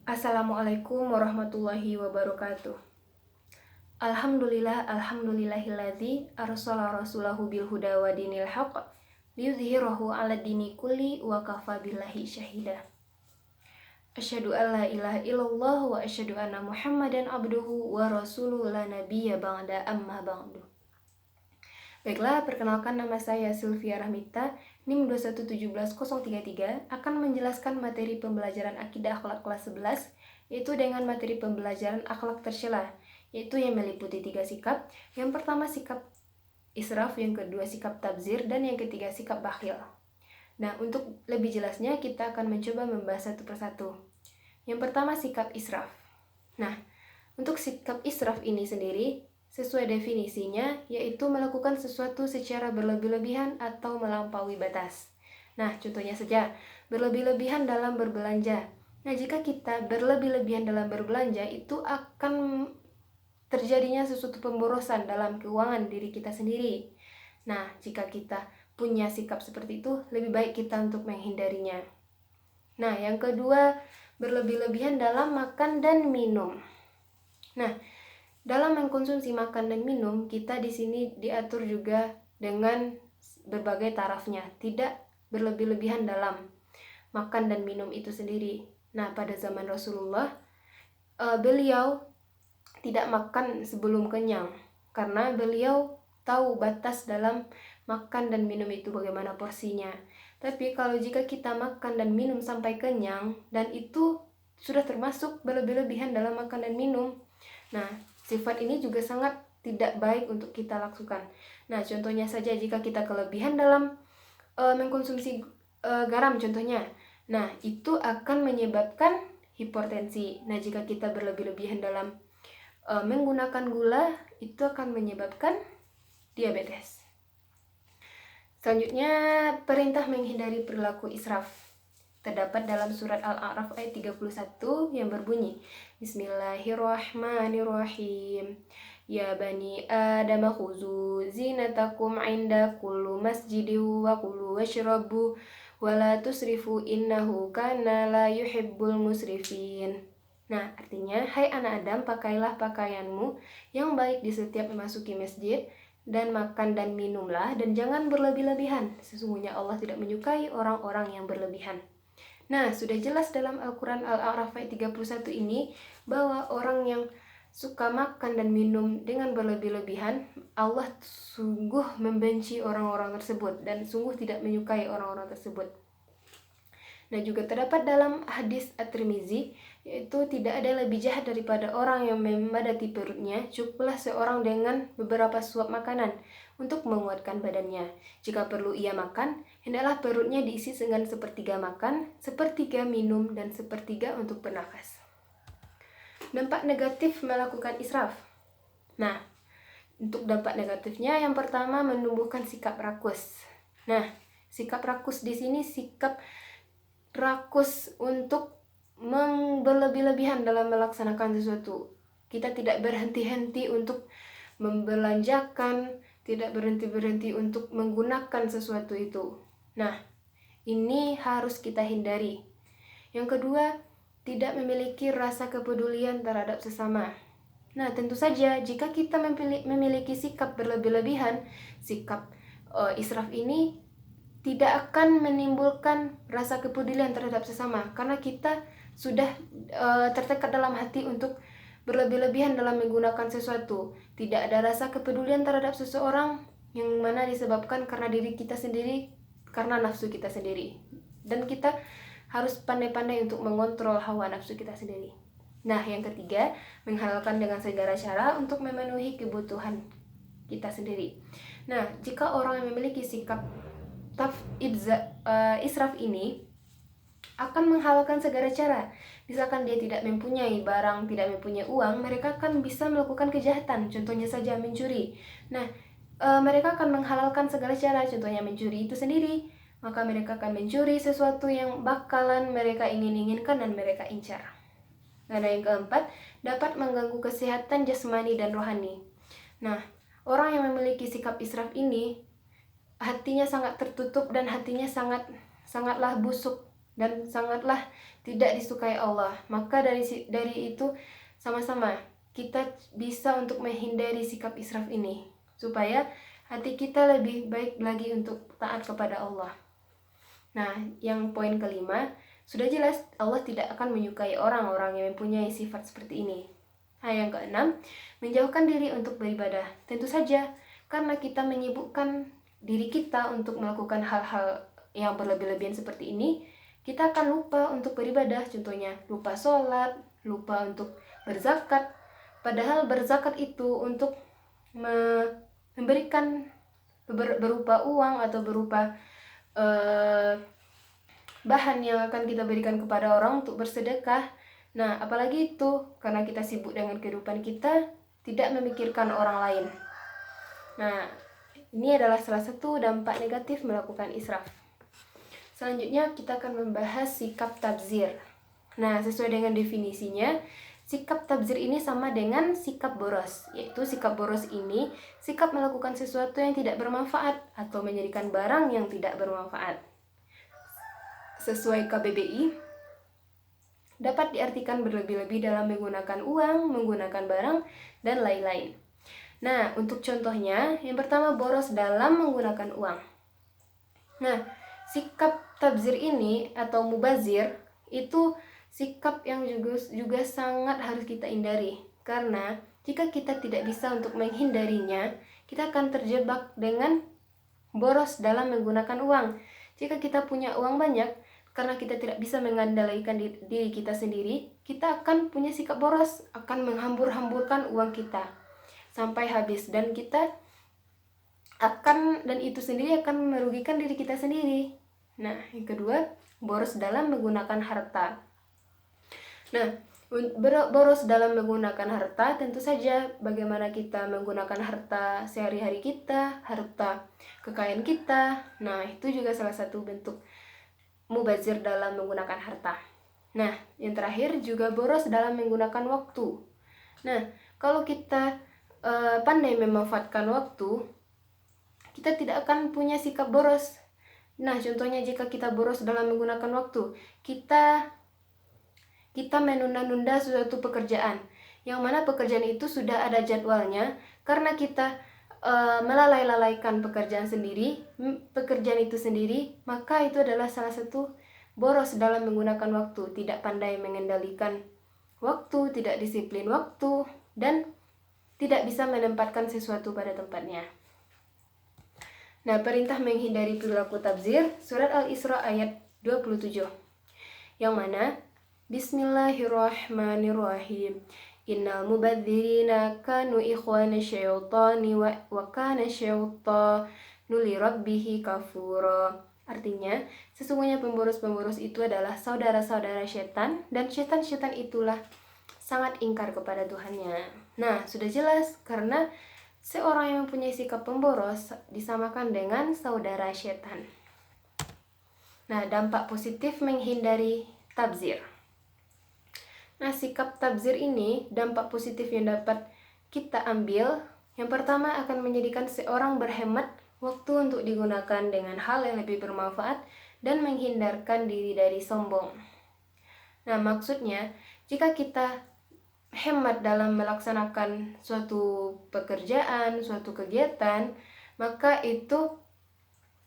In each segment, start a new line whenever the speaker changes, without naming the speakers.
Assalamualaikum warahmatullahi wabarakatuh. Alhamdulillahilladzi arsala rasulahu bil huda wa dinil haqq liyudhhirahu 'ala dini kulli wa kafa billahi syahida. Asyhadu an la ilaha illallah wa asyhadu anna Muhammadan abduhu wa rasuluhu la nabiyya ba'da amma ba'du. Baiklah, perkenalkan nama saya Sylvia Rahmita, NIM 2171033, akan menjelaskan materi pembelajaran akidah akhlak kelas 11, yaitu dengan materi pembelajaran akhlak tercela, yaitu yang meliputi 3 sikap. Yang pertama sikap israf, yang kedua sikap tabzir, dan yang ketiga sikap bakhil. Nah, untuk lebih jelasnya kita akan mencoba membahas satu persatu. Yang pertama sikap israf. Nah, untuk sikap israf ini sendiri sesuai definisinya, yaitu melakukan sesuatu secara berlebih-lebihan atau melampaui batas. Nah, contohnya saja, berlebih-lebihan dalam berbelanja. Nah, jika kita berlebih-lebihan dalam berbelanja, itu akan terjadinya sesuatu pemborosan dalam keuangan diri kita sendiri. Nah, jika kita punya sikap seperti itu, lebih baik kita untuk menghindarinya. Nah, yang kedua, berlebih-lebihan dalam makan dan minum. Nah, dalam mengkonsumsi makan dan minum, kita di sini diatur juga dengan berbagai tarafnya, tidak berlebih-lebihan dalam makan dan minum itu sendiri. Nah, pada zaman Rasulullah, beliau tidak makan sebelum kenyang, karena beliau tahu batas dalam makan dan minum itu bagaimana porsinya. Tapi kalau jika kita makan dan minum sampai kenyang, dan itu sudah termasuk berlebih-lebihan dalam makan dan minum, nah, sifat ini juga sangat tidak baik untuk kita lakukan. Nah, contohnya saja jika kita kelebihan dalam mengkonsumsi garam contohnya. Nah, itu akan menyebabkan hipertensi. Nah, jika kita berlebih-lebihan dalam menggunakan gula, itu akan menyebabkan diabetes. Selanjutnya, perintah menghindari perilaku israf terdapat dalam surat Al-A'raf ayat 31 yang berbunyi, Bismillahirrahmanirrahim. Ya bani Adam khuzu zinatakum 'inda kulli masjidin wa kulu washrabu wa la tusrifu innahu kana la yuhibbul musrifin. Nah, artinya, hai anak Adam, pakailah pakaianmu yang baik di setiap memasuki masjid, dan makan dan minumlah, dan jangan berlebih-lebihan. Sesungguhnya Allah tidak menyukai orang-orang yang berlebihan. Nah, sudah jelas dalam Al-Quran Al-A'raf ayat 31 ini bahwa orang yang suka makan dan minum dengan berlebih-lebihan, Allah sungguh membenci orang-orang tersebut dan sungguh tidak menyukai orang-orang tersebut. Nah, juga terdapat dalam hadis At-Tirmizi, yaitu tidak ada lebih jahat daripada orang yang memadati perutnya, cukuplah seorang dengan beberapa suap makanan untuk menguatkan badannya. Jika perlu ia makan, hendaklah perutnya diisi dengan sepertiga makan, sepertiga minum, dan sepertiga untuk bernafas. Dampak negatif melakukan israf. Nah, untuk dampak negatifnya, yang pertama menumbuhkan sikap rakus. Nah, sikap rakus di sini sikap rakus untuk berlebih-lebihan dalam melaksanakan sesuatu. Kita tidak berhenti-henti untuk membelanjakan, tidak berhenti-berhenti untuk menggunakan sesuatu itu. Nah, ini harus kita hindari. Yang kedua, tidak memiliki rasa kepedulian terhadap sesama. Nah, tentu saja jika kita memiliki sikap berlebih-lebihan, sikap israf ini tidak akan menimbulkan rasa kepedulian terhadap sesama, karena kita sudah tertekat dalam hati untuk berlebih-lebihan dalam menggunakan sesuatu. Tidak ada rasa kepedulian terhadap seseorang, yang mana disebabkan karena diri kita sendiri, karena nafsu kita sendiri. Dan kita harus pandai-pandai untuk mengontrol hawa nafsu kita sendiri. Nah, yang ketiga, menghalalkan dengan segala cara untuk memenuhi kebutuhan kita sendiri. Nah, jika orang yang memiliki sikap israf ini akan menghalalkan segala cara. Misalkan dia tidak mempunyai barang, tidak mempunyai uang, mereka akan bisa melakukan kejahatan, contohnya saja mencuri. Nah, mereka akan menghalalkan segala cara, contohnya mencuri itu sendiri. Maka mereka akan mencuri sesuatu yang bakalan mereka inginkan dan mereka incar. Nah, yang keempat, dapat mengganggu kesehatan jasmani dan rohani. Nah, orang yang memiliki sikap israf ini hatinya sangat tertutup dan hatinya sangatlah busuk. dan sangatlah tidak disukai Allah. Maka dari itu sama-sama kita bisa untuk menghindari sikap israf ini, supaya hati kita lebih baik lagi untuk taat kepada Allah. Nah, yang poin kelima, sudah jelas Allah tidak akan menyukai orang-orang yang mempunyai sifat seperti ini. Nah, yang keenam, menjauhkan diri untuk beribadah. Tentu saja, karena kita menyibukkan diri kita untuk melakukan hal-hal yang berlebih-lebihan seperti ini, kita akan lupa untuk beribadah. Contohnya, lupa sholat, lupa untuk berzakat. Padahal berzakat itu untuk memberikan berupa uang atau berupa bahan yang akan kita berikan kepada orang untuk bersedekah. Nah, apalagi itu karena kita sibuk dengan kehidupan kita, tidak memikirkan orang lain. Nah, ini adalah salah satu dampak negatif melakukan israf. Selanjutnya kita akan membahas sikap tabzir. Nah, sesuai dengan definisinya, sikap tabzir ini sama dengan sikap boros, yaitu sikap boros ini sikap melakukan sesuatu yang tidak bermanfaat atau menjadikan barang yang tidak bermanfaat. Sesuai KBBI, dapat diartikan berlebih-lebih dalam menggunakan uang, menggunakan barang, dan lain-lain. Nah, untuk contohnya, yang pertama boros dalam menggunakan uang. Nah, sikap tabzir ini atau mubazir itu sikap yang juga sangat harus kita hindari, karena jika kita tidak bisa untuk menghindarinya, kita akan terjebak dengan boros dalam menggunakan uang. Jika kita punya uang banyak, karena kita tidak bisa mengandalkan diri kita sendiri, kita akan punya sikap boros, akan menghambur-hamburkan uang kita sampai habis, dan itu sendiri akan merugikan diri kita sendiri. Nah, yang kedua, boros dalam menggunakan harta. Nah, boros dalam menggunakan harta tentu saja bagaimana kita menggunakan harta sehari-hari kita, harta kekayaan kita. Nah, itu juga salah satu bentuk mubazir dalam menggunakan harta. Nah, yang terakhir juga boros dalam menggunakan waktu. Nah, kalau kita pandai memanfaatkan waktu, kita tidak akan punya sikap boros. Nah, contohnya jika kita boros dalam menggunakan waktu, kita menunda-nunda suatu pekerjaan, yang mana pekerjaan itu sudah ada jadwalnya, karena kita melalaikan pekerjaan itu sendiri, maka itu adalah salah satu boros dalam menggunakan waktu, tidak pandai mengendalikan waktu, tidak disiplin waktu, dan tidak bisa menempatkan sesuatu pada tempatnya. Nah, perintah menghindari perilaku tabzir, surat Al-Isra ayat 27, yang mana Bismillahirrahmanirrahim. Innal mubadzirina kanu ikhwana syaitani wa kana syaitanu li rabbih kafura. Artinya, sesungguhnya pemboros-pemboros itu adalah saudara-saudara setan, dan setan-setan itulah sangat ingkar kepada Tuhannya. Nah, sudah jelas karena seorang yang mempunyai sikap pemboros disamakan dengan saudara setan. Nah, dampak positif menghindari tabzir. Nah, sikap tabzir ini, dampak positif yang dapat kita ambil, yang pertama akan menjadikan seorang berhemat waktu untuk digunakan dengan hal yang lebih bermanfaat dan menghindarkan diri dari sombong. Nah, maksudnya, jika kita hemat dalam melaksanakan suatu pekerjaan, suatu kegiatan, maka itu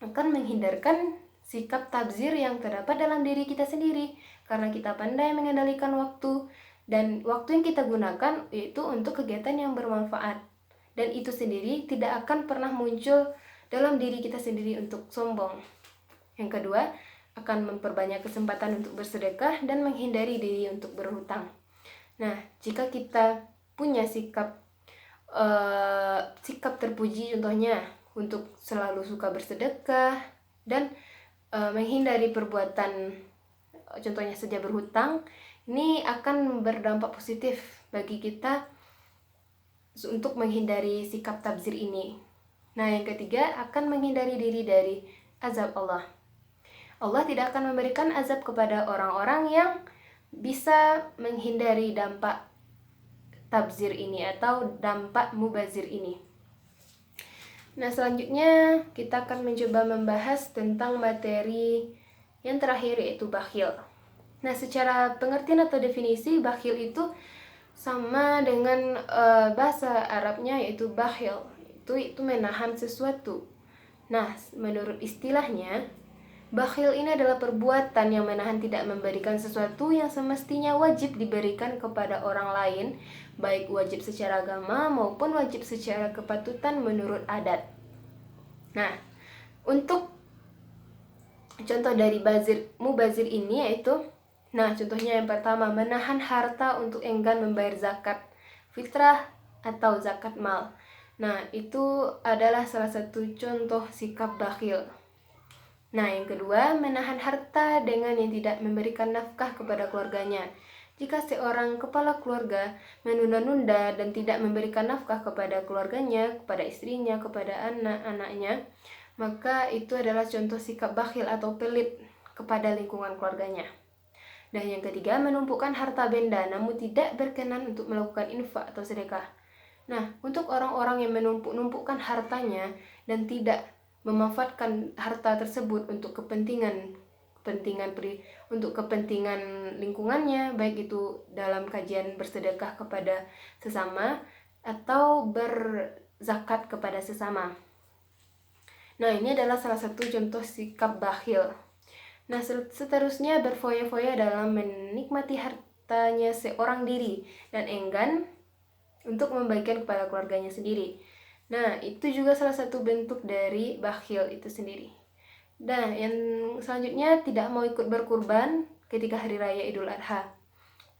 akan menghindarkan sikap tabzir yang terdapat dalam diri kita sendiri, karena kita pandai mengendalikan waktu, dan waktu yang kita gunakan itu untuk kegiatan yang bermanfaat, dan itu sendiri tidak akan pernah muncul dalam diri kita sendiri untuk sombong. Yang kedua, akan memperbanyak kesempatan untuk bersedekah dan menghindari diri untuk berhutang. Nah, jika kita punya sikap terpuji, contohnya untuk selalu suka bersedekah dan menghindari perbuatan contohnya saja berhutang, ini akan berdampak positif bagi kita untuk menghindari sikap tabzir ini. Nah, yang ketiga, akan menghindari diri dari azab Allah. Allah tidak akan memberikan azab kepada orang-orang yang bisa menghindari dampak tabzir ini atau dampak mubazir ini. Nah, selanjutnya kita akan mencoba membahas tentang materi Yang terakhir yaitu bakhil. Nah, secara pengertian atau definisi, bakhil itu sama dengan bahasa Arabnya yaitu bakhil. Itu menahan sesuatu. Nah, menurut istilahnya, bakhil ini adalah perbuatan yang menahan tidak memberikan sesuatu yang semestinya wajib diberikan kepada orang lain, baik wajib secara agama maupun wajib secara kepatutan menurut adat. Nah, untuk contoh dari mubazir ini yaitu, nah contohnya yang pertama, menahan harta untuk enggan membayar zakat fitrah atau zakat mal. Nah, itu adalah salah satu contoh sikap bakhil. Nah, yang kedua, menahan harta dengan yang tidak memberikan nafkah kepada keluarganya. Jika seorang kepala keluarga menunda-nunda dan tidak memberikan nafkah kepada keluarganya, kepada istrinya, kepada anak-anaknya, maka itu adalah contoh sikap bakhil atau pelit kepada lingkungan keluarganya. Dan yang ketiga, menumpukkan harta benda namun tidak berkenan untuk melakukan infak atau sedekah. Nah, untuk orang-orang yang menumpuk-numpukkan hartanya dan tidak memanfaatkan harta tersebut untuk kepentingan lingkungannya, baik itu dalam kajian bersedekah kepada sesama atau berzakat kepada sesama. Nah, ini adalah salah satu contoh sikap bakhil. Nah, seterusnya berfoya-foya dalam menikmati hartanya seorang diri dan enggan untuk membagikan kepada keluarganya sendiri. Nah, itu juga salah satu bentuk dari bakhil itu sendiri. Dan yang selanjutnya, tidak mau ikut berkurban ketika hari raya Idul Adha,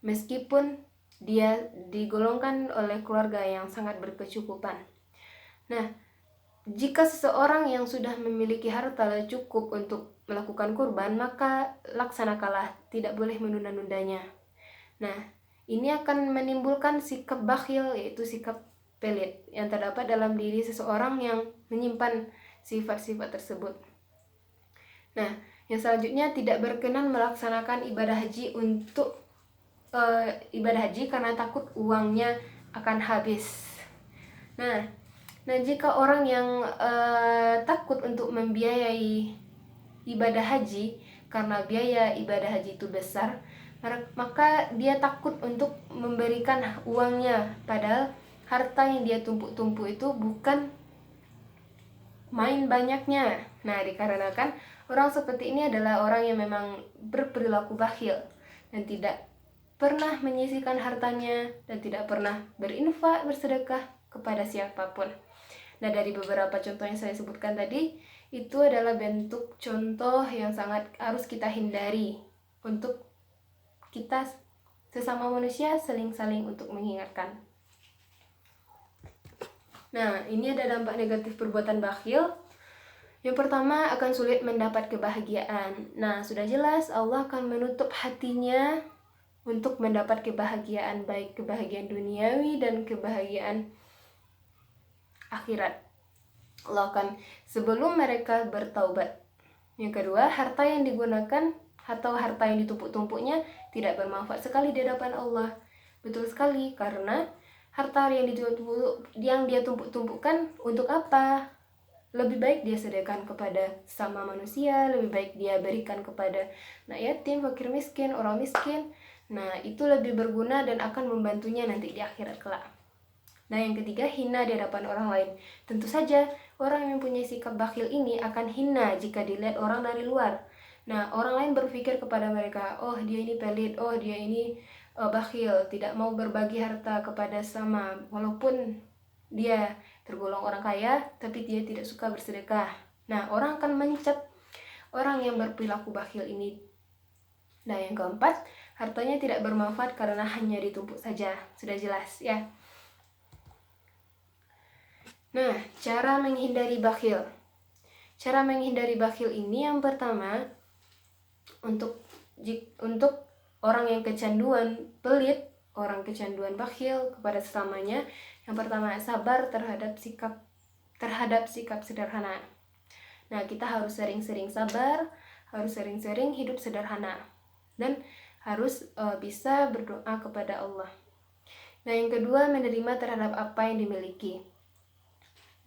meskipun dia digolongkan oleh keluarga yang sangat berkecukupan. Nah, jika seseorang yang sudah memiliki harta cukup untuk melakukan kurban, maka laksanakanlah, tidak boleh menunda-nundanya. Nah, ini akan menimbulkan sikap bakhil, yaitu sikap pelit yang terdapat dalam diri seseorang yang menyimpan sifat-sifat tersebut. Nah, yang selanjutnya, tidak berkenan melaksanakan ibadah haji karena takut uangnya akan habis. Nah, jika orang yang takut untuk membiayai ibadah haji karena biaya ibadah haji itu besar, maka dia takut untuk memberikan uangnya, padahal harta yang dia tumpuk-tumpuk itu bukan main banyaknya. Nah, dikarenakan orang seperti ini adalah orang yang memang berperilaku bakhil dan tidak pernah menyisihkan hartanya dan tidak pernah berinfak, bersedekah kepada siapapun. Nah, dari beberapa contoh yang saya sebutkan tadi, itu adalah bentuk contoh yang sangat harus kita hindari untuk kita sesama manusia saling untuk mengingatkan. Nah, ini ada dampak negatif perbuatan bakhil. Yang pertama, akan sulit mendapat kebahagiaan. Nah, sudah jelas Allah akan menutup hatinya untuk mendapat kebahagiaan, baik kebahagiaan duniawi dan kebahagiaan akhirat. Allah akan, sebelum mereka bertaubat. Yang kedua, harta yang digunakan atau harta yang ditumpuk-tumpuknya tidak bermanfaat sekali di hadapan Allah. Betul sekali, karena harta yang dia tumpuk-tumpukkan untuk apa? Lebih baik dia sedekahkan kepada sama manusia, lebih baik dia berikan kepada anak yatim, fakir miskin, orang miskin. Nah, itu lebih berguna dan akan membantunya nanti di akhirat kelak. Nah, yang ketiga, hina di hadapan orang lain. Tentu saja, orang yang mempunyai sikap bakhil ini akan hina jika dilihat orang dari luar. Nah, orang lain berpikir kepada mereka, oh dia ini pelit, oh dia ini bakhil, tidak mau berbagi harta kepada sama, walaupun dia tergolong orang kaya, tapi dia tidak suka bersedekah. Nah, orang akan mencap orang yang berperilaku bakhil ini. Nah, yang keempat, hartanya tidak bermanfaat karena hanya ditumpuk saja. Sudah jelas ya. Nah, cara menghindari bakhil. Cara menghindari bakhil ini yang pertama, untuk orang yang kecanduan pelit, orang kecanduan bakhil kepada sesamanya, yang pertama, sabar terhadap sikap sederhana. Nah, kita harus sering-sering sabar, harus sering-sering hidup sederhana, dan harus bisa berdoa kepada Allah. Nah, yang kedua, menerima terhadap apa yang dimiliki.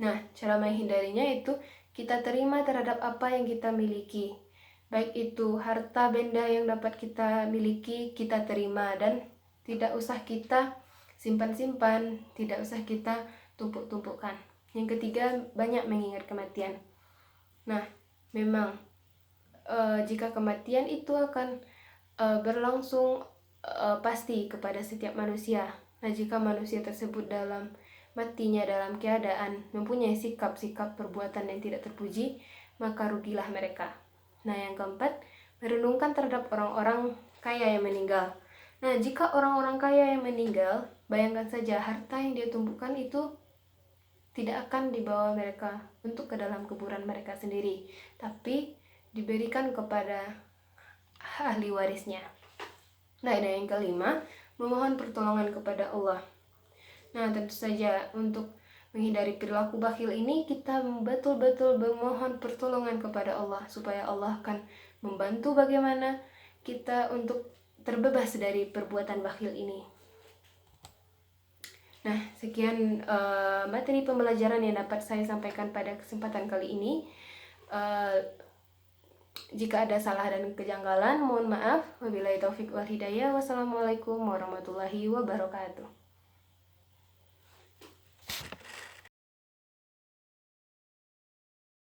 Nah, cara menghindarinya itu kita terima terhadap apa yang kita miliki. baik itu harta benda yang dapat kita miliki, kita terima, dan tidak usah kita simpan-simpan, tidak usah kita tumpuk-tumpukkan. Yang ketiga, banyak mengingat kematian. Nah, memang jika kematian itu akan berlangsung pasti kepada setiap manusia. Nah, jika manusia tersebut matinya dalam keadaan mempunyai sikap-sikap perbuatan yang tidak terpuji, maka rugilah mereka. Nah, yang keempat, merenungkan terhadap orang-orang kaya yang meninggal. Nah, jika orang-orang kaya yang meninggal, bayangkan saja harta yang dia tumpukan itu tidak akan dibawa mereka untuk ke dalam kuburan mereka sendiri, tapi diberikan kepada ahli warisnya. Nah, dan yang kelima, memohon pertolongan kepada Allah. Nah, tentu saja untuk menghindari perilaku bakhil ini, kita betul-betul memohon pertolongan kepada Allah, supaya Allah akan membantu bagaimana kita untuk terbebas dari perbuatan bakhil ini. Nah, sekian materi pembelajaran yang dapat saya sampaikan pada kesempatan kali ini. Jika ada salah dan kejanggalan, mohon maaf. Wabillahi taufik wal hidayah. Wassalamualaikum warahmatullahi wabarakatuh.